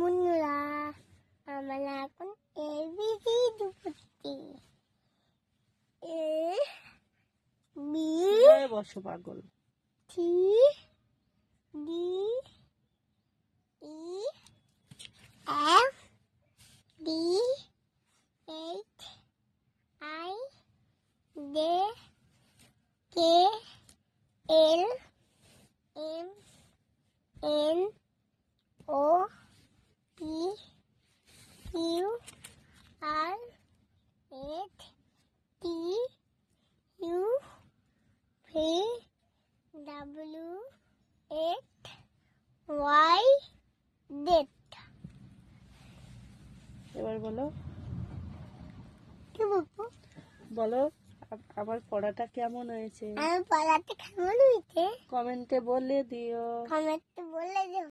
বন্ধুরা, আমরা এখন এবিসিডি পড়ছি। এ বি বসো পাগল। C D E F D H I J K L M N O P Q R S T U V W X Y Z. এবার বলো কি বলবো? বলো আমার পড়াটা কেমন হয়েছে আমার পড়াতে কেমন হয়েছে কমেন্টে বলে দিও। কমেন্টে বলে দিও।